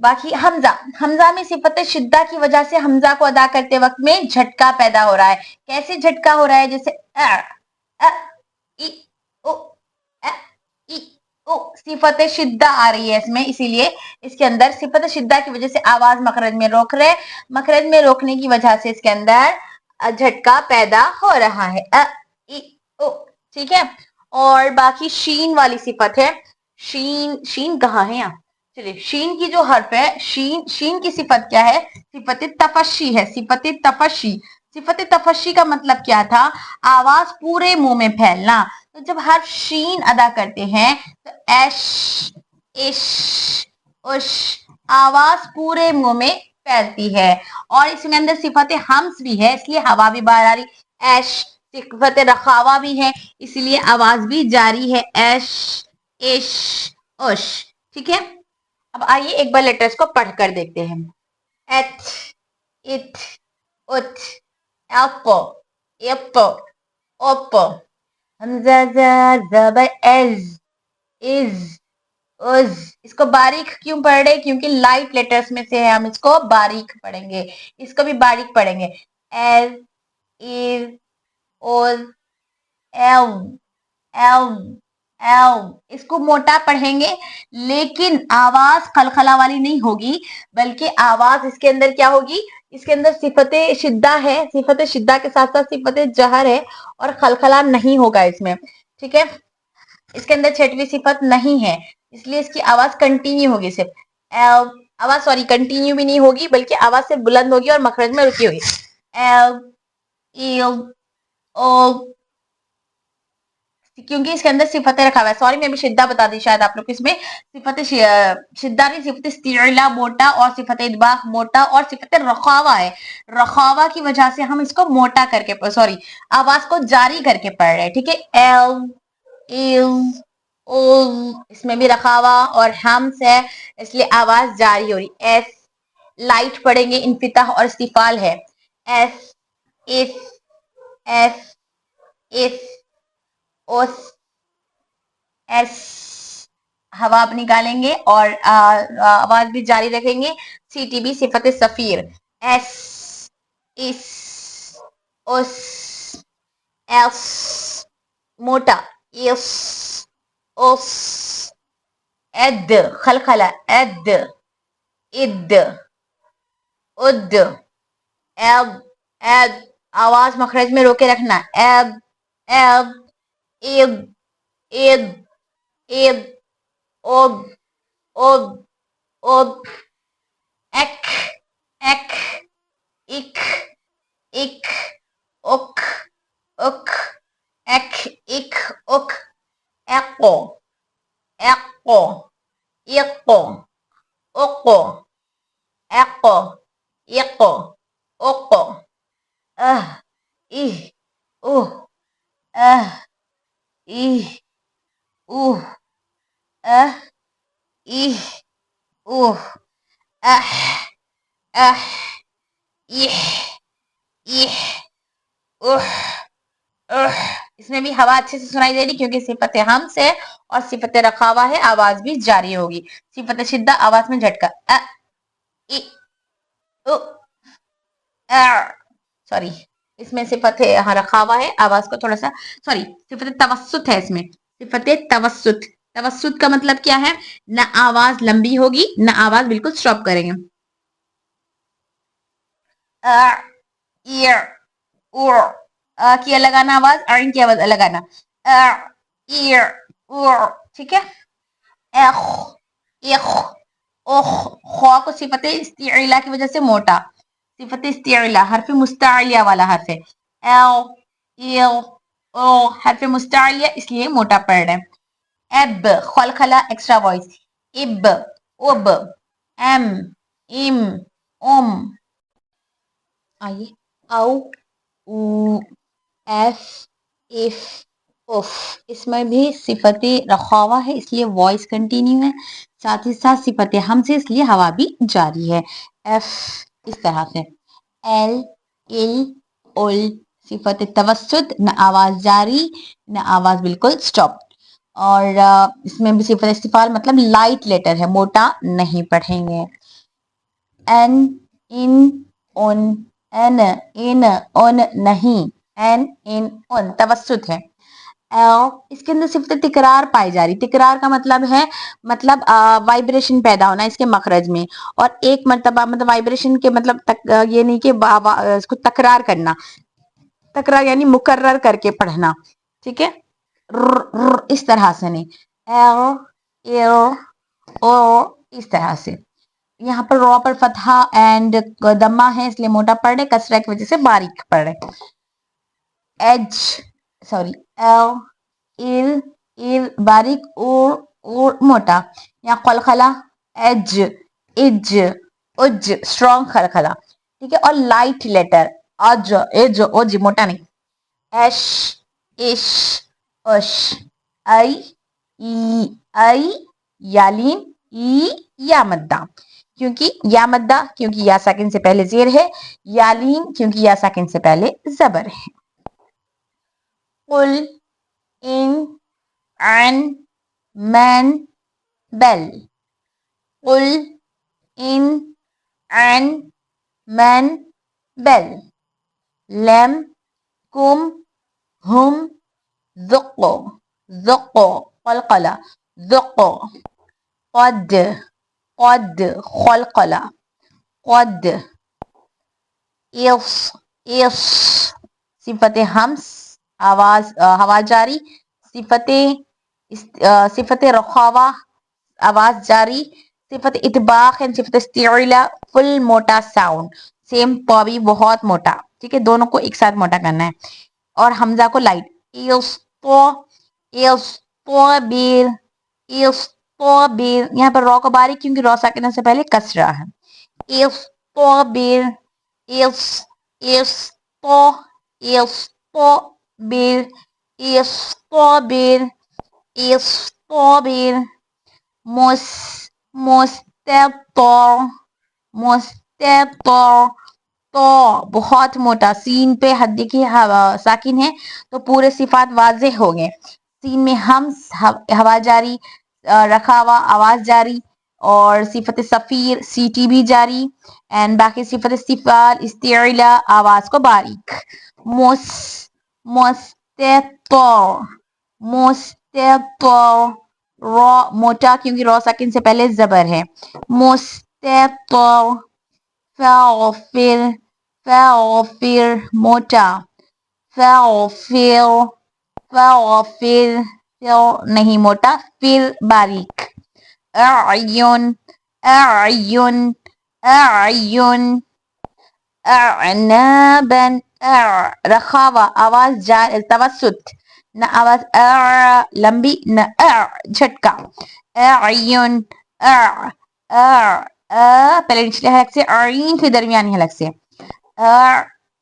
बाकी हमजा, हमजा में सिफत शिद्दा की वजह से हमजा को अदा करते वक्त में झटका पैदा हो रहा है। कैसे झटका हो रहा है, जैसे अ, इ, उ, अ, इ, उ, सिफत शिद्दा आ रही है इसमें, इसीलिए इसके अंदर सिफत शिद्दा की वजह से आवाज मखरज में रोक रहे, मखरज में रोकने की वजह से इसके अंदर झटका पैदा हो रहा है, अ, इ, उ। ठीक है, और बाकी शीन वाली सिफत है, शीन, शीन कहाँ है यहाँ, चलिए शीन की जो हर्फ है, शीन, शीन की सिफत क्या है, सिफत तफशी है, सिफत तफशी। सिफत तफशी का मतलब क्या था, आवाज पूरे मुंह में फैलना। तो जब हर्फ शीन अदा करते हैं तो एश, इश, उश आवाज पूरे मुंह में फैलती है। और इसमें अंदर सिफत हम्स भी है, इसलिए हवा भी बाहर आ रही। एश सिफत रखावा भी है, इसलिए आवाज भी जारी है। एश, इश, उश। ठीक है, अब आइए एक बार लेटर्स को पढ़कर देखते हैं। एट, इट, उट, एप, इप, ओप, हमजा ज़बर एज, इज, उज। इसको बारीक क्यों पढ़ रहे? क्योंकि लाइट लेटर्स में से है, हम इसको बारीक पढ़ेंगे, इसको भी बारीक पढ़ेंगे। एज, इज, ओज, एव, एव, एव। इसको मोटा पढ़ेंगे, लेकिन आवाज खलखला वाली नहीं होगी, बल्कि आवाज इसके अंदर क्या होगी? इसके अंदर सिफते शिद्दा है, सिफते शिद्दा के साथ साथ सिफते जहर है, और खलखला नहीं होगा इसमें। ठीक है, इसके अंदर छठवीं सिफत नहीं है, इसलिए इसकी आवाज कंटिन्यू होगी। सिर्फ आवाज सॉरी कंटिन्यू भी नहीं होगी, बल्कि आवाज सिर्फ बुलंद होगी और मखरज में रुकी होगी। एल, इल, ओ, क्योंकि इसके अंदर सिफतें रखा हुआ है। सॉरी मैं भी शिद्दा बता दी शायद आप लोग, इसमें सिफत शिद्दा नहीं, सिफत इस्तिला मोटा, और सिफत इदबाख मोटा, और सिफत रखावा है। रखावा की वजह से हम इसको मोटा करके सॉरी आवाज को जारी करके पढ़ रहे हैं। ठीक है, एल, इल, ओ, इसमें भी रखावा और हम्स है, इसलिए आवाज जारी हो रही। एस लाइट पढ़ेंगे, इन्फिताह और इस्तिफाल है। एस, इस, एस, इस, ओस, एस। हवा आप निकालेंगे और आवाज भी जारी रखेंगे। सीटीबी सिफत सफीर। एस, इस, उस, एस मोटा, इस, उस, एद खलखला, एद, इद, उद, एब, एद आवाज मखरज में रोके रखना। एब, एब, इब, इद, इब, ओब, ओब, ओब, एक, एक, इक, इक, उक, उक, एक, इक, उक, एको, एको, इको, उको, एको, इको, उको, ih, ah, ih, ah, ih, ah, ah, ih, ih, इसमें भी हवा अच्छे से सुनाई दे रही, क्योंकि सिफत हम से और सिफत रखावा है, आवाज भी जारी होगी। सिफत शिद्दा आवाज में झटका, अ, इ, उ, सॉरी, इसमें सिफत यहाँ रखावा है, आवाज को थोड़ा सा सॉरी सिफत तवस्सुत है इसमें। सिफत तवस्सुत, तवस्सुत का मतलब क्या है? न आवाज लंबी होगी, न आवाज बिल्कुल स्टॉप करेंगे। की लगाना आवाज, आइन की आवाज लगाना। ठीक है, एख, इख, ओख, खौ को सिफत इस्तिला की वजह से मोटा, सिफत इस्तिला हरफ मुस्तालिया वाला हरफ है। एल, इल, ओ हरफ मुस्तालिया, इसलिए मोटा पड़ रहा है। एब खलखला एक्स्ट्रा वॉइस। इब, उब, एम, इम, उम। आइए, औ, उ, एफ, इफ, उफ। इसमें भी सिफत रखावा है, इसलिए वॉइस कंटिन्यू है, साथ ही साथ सिफत हम से, इसलिए हवा भी जारी है। एफ इस तरह से। एल, इल, उल सिफत तवस्सुत, न आवाज जारी न आवाज बिल्कुल स्टॉप। और इसमें भी सिफत इस्तिफाल मतलब लाइट लेटर है, मोटा नहीं पढ़ेंगे। एन, इन, उन, एन, इन, उन नहीं, एन, इन, उन तवस्सुत है। इसके अंदर सिर्फ तिकरार पाई जा रही। तिकरार का मतलब है मतलब वाइब्रेशन पैदा होना इसके मखरज में, और एक मर्तबा मतलब वाइब्रेशन के मतलब ये नहीं कि इसको तकरार करना, तकरार यानी मुकर्रर करके पढ़ना। ठीक है, इस तरह से नहीं, एल, एल, ओ इस तरह से। यहाँ पर रॉ पर फतहा एंड दम्मा है, इसलिए मोटा पढ़ रहे, कसरा की वजह से बारीक पढ़ रहे। एज सॉरी, एल, इर इर बारीक और मोटा। यहाँ खलखला एज इज उज स्ट्रॉन्ग खलखला, ठीक है। और लाइट लेटर अज एज ओज मोटा नहीं। एश इश उश आई आई यालीन ई या मद्दा, क्योंकि या मद्दा क्योंकि या साकिन से पहले जेर है, यालीन क्योंकि या साकिन से पहले जबर है। कुल इन an man bell قل in an man bell لم كم هم ذقوا ذقوا قلقلة ذقوا قد قد خلقلة قد إص إص صفت हमस आवाज हवा जारी, सिफत रखावा आवाज जारी, सिफत इतबाक एंड सिफत इस्तिला फुल मोटा साउंड, सेम प भी बहुत मोटा, ठीक है। दोनों को एक साथ मोटा करना है। और हमजा को लाइट इस्ताबिर इस्ताबिर, यहाँ पर रॉ को बारीक क्योंकि रॉ साकिन से पहले कसरा है। इस्ताबिर इस इस्ता इस्ताबिर इस्ताबिर इस्ताबिर मुस मुस्ततर मुस्ततर, तो बहुत मोटा, सीन पे हद्दी की साकिन है तो पूरे सिफात वाजे हो गए। सीन में हम हवा जारी, रखावा आवाज जारी, और सिफत सफीर सीटी भी जारी, एंड बाकी सिफत इस्तिफाल इस्तिला आवाज को बारीक। मुस मुस्ततर मुस्ततर, रॉ मोटा क्योंकि रॉ साकिन से पहले जबर है। मुस्ततर फागिर फागिर मोटा, फागिर फागिर नहीं मोटा, फिर बारीक। अयुन अयुन अयुन अनाबन रखावा आवाज जा तवसुत, न आवाज लंबी न झटका। अयुन पहले निचले हलक से, आइन फिर दरमियानी हलक से।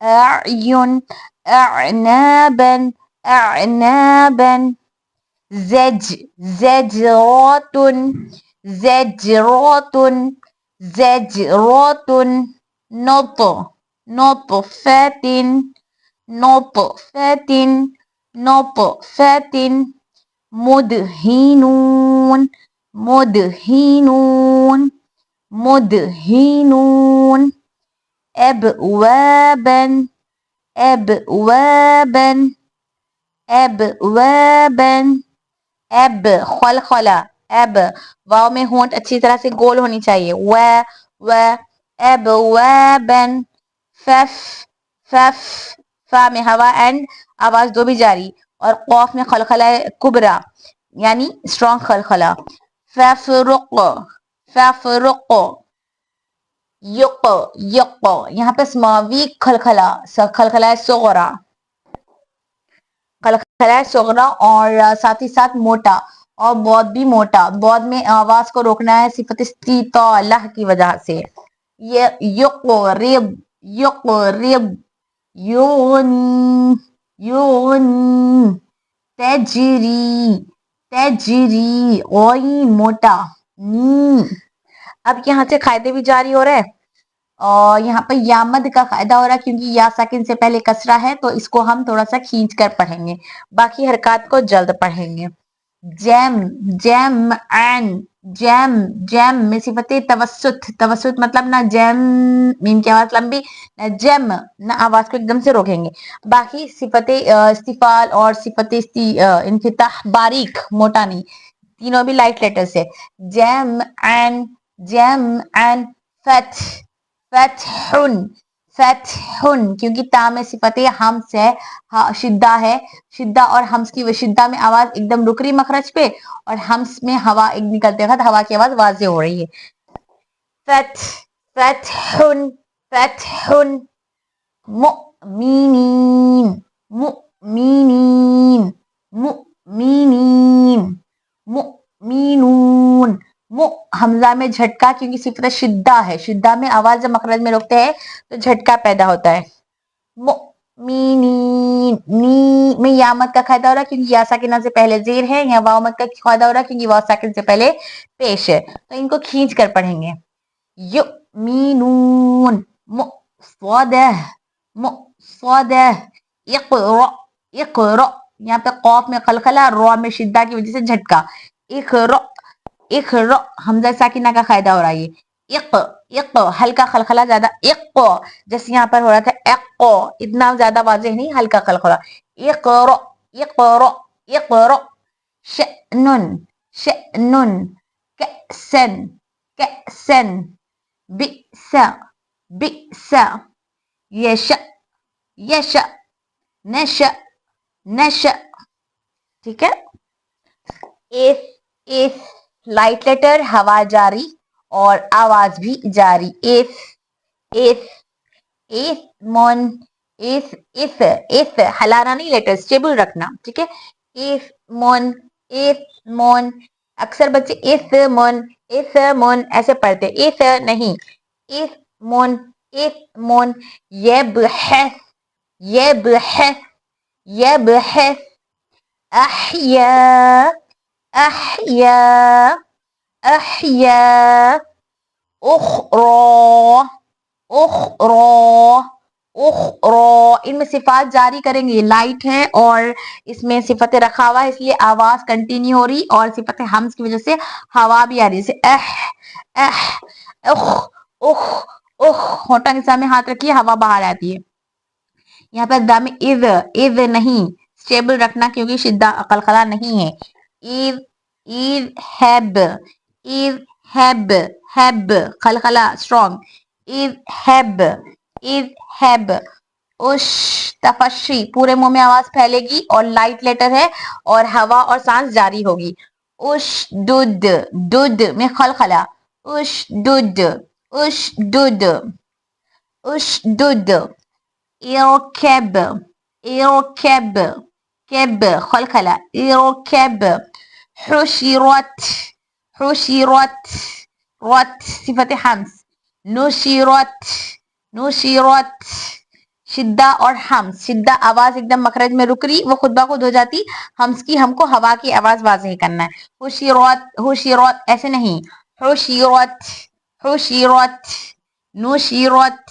अयुन अनाबन अनाबन زج زجرات زجرات زجرات نطفة نطفة نطفة مدهنون مدهنون مدهنون أبوابا أبوابا أبوابا एब खलखला एब, वाव में होंठ अच्छी तरह से गोल होनी चाहिए। व एब वैबन फफ फफ, फा में हवा एंड आवाज दो भी जारी, और कौफ में खलखला कुबरा यानी स्ट्रॉन्ग खलखला। फफरुक फफरुक युक युक, यहाँ पे स्मावी खलखला खलखला सोगरा खलखला सोगरा, और साथ ही साथ मोटा, और बहुत भी मोटा। बहुत में आवाज को रोकना है सिफत इस्तितालाह की वजह से। ये युक़रिब युक़रिब युग़नी युग़नी तजरी तजरी, गईन मोटा नी। अब यहाँ से कायदे भी जारी हो रहे हैं, और यहाँ पर यामद का फायदा हो रहा है क्योंकि या साकिन से पहले कसरा है, तो इसको हम थोड़ा सा खींच कर पढ़ेंगे, बाकी हरकत को जल्द पढ़ेंगे। जैम जैम एन जैम जैम में सिफत तवसुत, तवसुत मतलब ना जैम मीम की आवाज लंबी ना जैम, ना आवाज को एकदम से रोकेंगे। बाकी सिफत इस्तिफाल और सिफत इन्फिताह बारीक मोटा नहीं, तीनों भी लाइट लेटर से। जैम एन फथ फतहुन फतहुन, क्योंकि ता में सिफत हमस है, शिद्दा है, शिद्दा और हमस की शिद्दा में आवाज एकदम रुक रही मखरज पे, और हमस में हवा एक निकलते वक्त हवा की आवाज वाजे हो रही है। फथ फतहुन फतहुन मुमिनीन मुमिनीन मुमिनीन, मुमिनून। मु हमजा में झटका क्योंकि सिफत शिद्दा है, शिद्दा में आवाज जब मखरज में रोकते हैं तो झटका पैदा होता है। मुमिनीन, नी में या मत का कायदा हो रहा है क्योंकि या साकिना से पहले जेर है, या वाव मत का कायदा हो रहा है क्योंकि वाव साकिन से पहले पेश है, तो इनको खींच कर पढ़ेंगे। युमिनून, मुस्वदह, मुस्वदह, इक़रा, इक़रा। यहाँ पे कौफ में कलकला, रा में शिद्दा की वजह से झटका। इक़रा, इक़रा, हमजा साकिना का कायदा हो रहा है ये। इक़, इक़, हल्का खलखला ज्यादा। इक़, जैसे यहाँ पर हो रहा था इक़, इतना ज्यादा वाज़ेह नहीं, हल्का खलखला। इक़रा, इक़रा, इक़रा। शअनुन, शअनुन, कअसन, कअसन। बि'स, बि'स। यश, यश, नश, नश। ठीक है। इफ लाइट लेटर, हवा जारी और आवाज भी जारी। इफ मोन, इफ हलाना नहीं, लेटर स्टेबल रखना। ठीक है। इफ मोन। अक्सर बच्चे इफ मोन ऐसे पढ़ते, इफ नहीं। इफ मोन। यबहस, यबहस, यबहस। अहया, अहया, अहया। उखरा, उखरा, उखरा। इनमें सिफात जारी करेंगे, लाइट है और इसमें सिफत रखा हुआ है इसलिए आवाज कंटिन्यू हो रही, और सिफत हमस की वजह से हवा भी आ रही है। जैसे उख, उख, उख। होठों के सामने हाथ रखिए, हवा बाहर आती है। यहाँ पर दा में इज नहीं, स्टेबल रखना क्योंकि शिद्दा कलकला नहीं है। इज हैब, इज हैब खलखला स्ट्रॉन्ग। इज हैब। उश तफशी, पूरे मुंह में आवाज फैलेगी और लाइट लेटर है और हवा और सांस जारी होगी। उश दुद, दुद में खलखला। उश दुद, उश दुद, उश दुद। इरकब, इरकब, كب خلخلة. इरकब. حشرت, حشرت, रत सिफत हमस। नुशिरत, नुशिरत। शिद्दा और हमस, शिद्दा आवाज एकदम मखरज में रुक रही, वो खुद ब खुद हो जाती। हमस की हमको हवा की आवाज वाज़ेह करना है। हुशिरत, हुशिरत ऐसे नहीं। हुशिरत, हुशिरत। नुशिरत,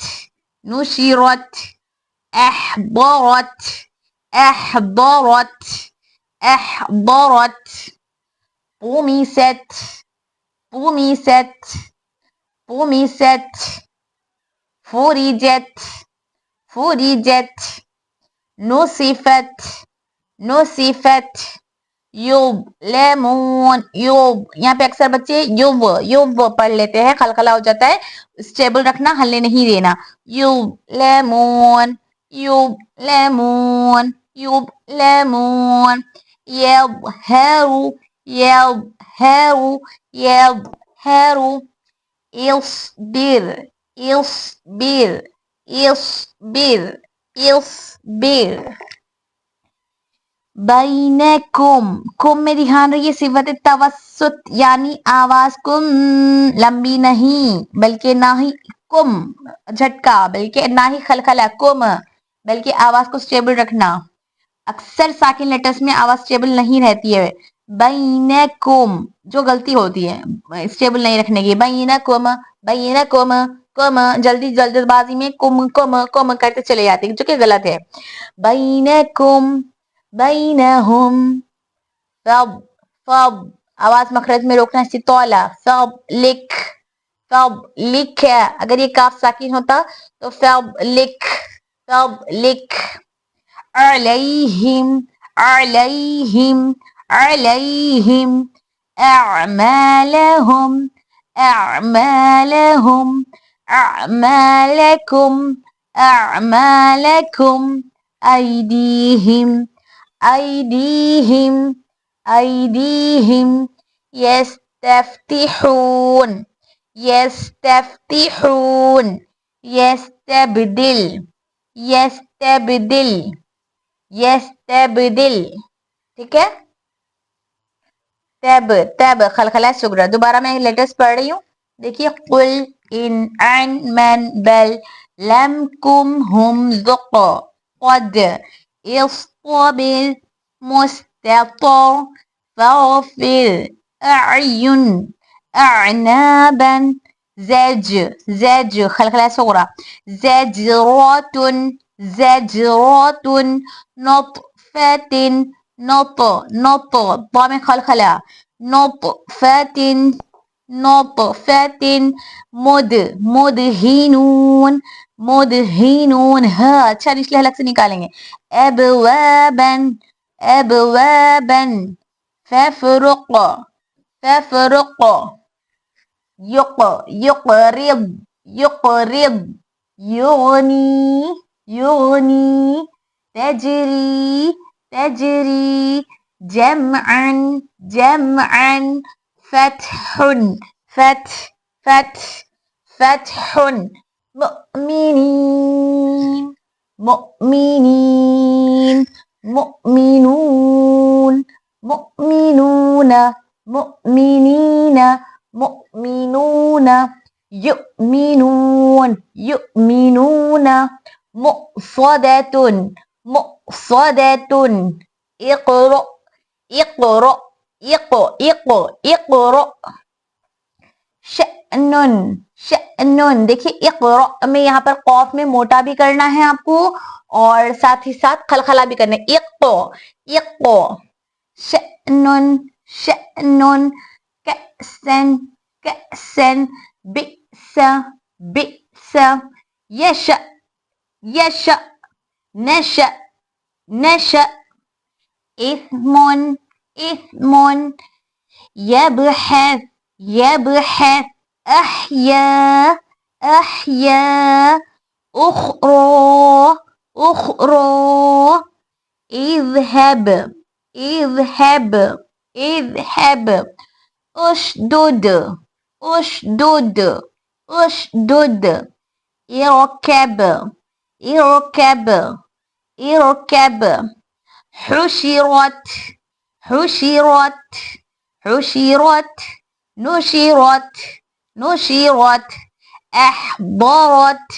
नुशिरत। أحضرت, أحضرت, أحضرت. طمست, طمست, طمست. فرجت, فرجت. نصفت, نصفت. युबलेमून, युब। यहाँ पे अक्सर बच्चे युब युब पढ़ लेते हैं, खलखला हो जाता है, स्टेबल रखना, हल्ले नहीं देना। युबलेमून, युबलेमून, युबलेमून। यबहरु, यबहरु, यबहरु। इस्बिर, इस्बिर, इस्बिर, इस्बिर। बैनकुम, कुम में ध्यान रखिए, सिफत तवस्सुत यानी आवाज कुम लंबी नहीं, बल्कि ना ही कुम झटका, बल्कि ना ही खलखला कुम, बल्कि आवाज को स्टेबल रखना। अक्सर साकिन लेटर्स में आवाज स्टेबल नहीं रहती है। बैनकुम जो गलती होती है स्टेबल नहीं रखने की। बैनकुम, बैनकुम, कुम जल्दी जल्दबाजी में कुम कुम कुम करते चले जाते हैं, जो कि गलत है। बैनकुम, बैनहुम। फब, फब आवाज मखरज में रोकना, सितौला। फब लिख, फब लिख है, अगर ये काफ साकिन होता तो फब लिख, फब लिख। अलैहिम, अलैहिम, अलैहिम। अअमालहुम, अअमालहुम, अअमालकुम, अअमालकुम। अयदीहिम, अयदीहिम, अयदीहिम। यस्तफ्तिहून, यस्तफ्तिहून। यस्तबदिल, यस्तबदिल, यस्तबदिल। ठीक है। تب تب خلخلہ صغرا. دوبارہ میں لیٹرز پڑھ رہی ہوں. دیکھیے قل ان عن من بل لم کم ہم ذق قد اصطبر مستطر فاغفر اعین اعنابا زج زج خلخلہ صغرا زجرات زجرات نطفة نط با میں خلخلہ نطفة نطفة مدهنون مدهنون ہاں اچھا نچلے حلق سے نکالیں گے. ابوابا ابوابا ففرق ففرق يقرض يقرض يغني يغني تجري تجري جمعا جمعا فتح فتح فتح فتح مؤمنين مؤمنين مؤمنون مؤمنون مؤمنين مؤمنون يؤمنون يؤمنون مؤصدة مؤصدة اقرأ اقرأ اقرأ شأن شأن. دیکھیے اقرأ میں یہاں پر قوف میں موٹا بھی کرنا ہے آپ کو اور ساتھ ہی ساتھ خلخلہ بھی کرنا ہے. اقرأ شأن شأن كأسا كأسا بئس بئس يشأ يشأ نشأ نشأ إثم إثم يبحث يبحث أحيا أحيا أخرى أخرى اذهب اذهب اذهب اشدد اشدد اشدد اركب اركب اركب حشرت حشرت حشرت نشرت نشرت احضرت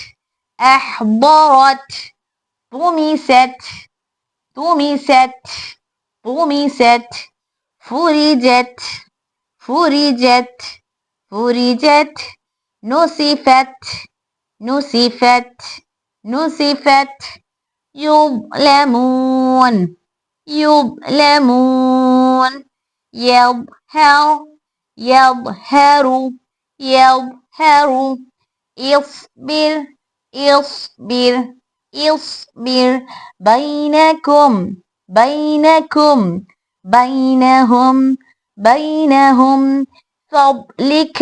احضرت طمست طمست طمست فرجت فرجت فرجت نصفت نصفت نصفت يظلمون يظلمون يظهر يظهر يظهر اصبر اصبر اصبر بينكم بينكم بينهم بينهم فضلك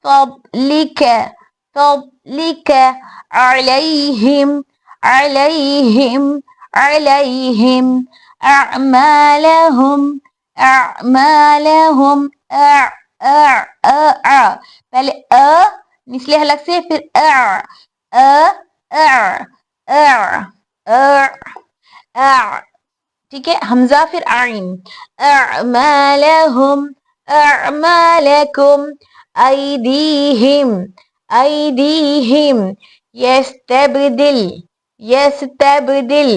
فضلك فضلك عليهم عليهم عليهم أعمالهم أعمالهم پہلے نچلے حلق سے پھر ٹھیک ہے. حمزہ پھر عین. اعمالهم اعمالكم ايديهم ايديهم يستبدل يستبدل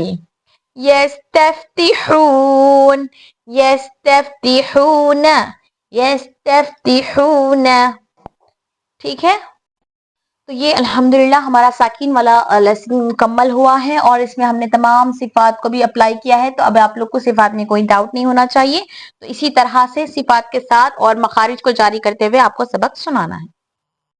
يستفتحون يستفتحون يستفتحون. ٹھیک ہے. تو یہ الحمدللہ ہمارا ساکین والا لیسن مکمل ہوا ہے اور اس میں ہم نے تمام صفات کو بھی اپلائی کیا ہے. تو اب آپ لوگ کو صفات میں کوئی ڈاؤٹ نہیں ہونا چاہیے. تو اسی طرح سے صفات کے ساتھ اور مخارج کو جاری کرتے ہوئے آپ کو سبق سنانا ہے.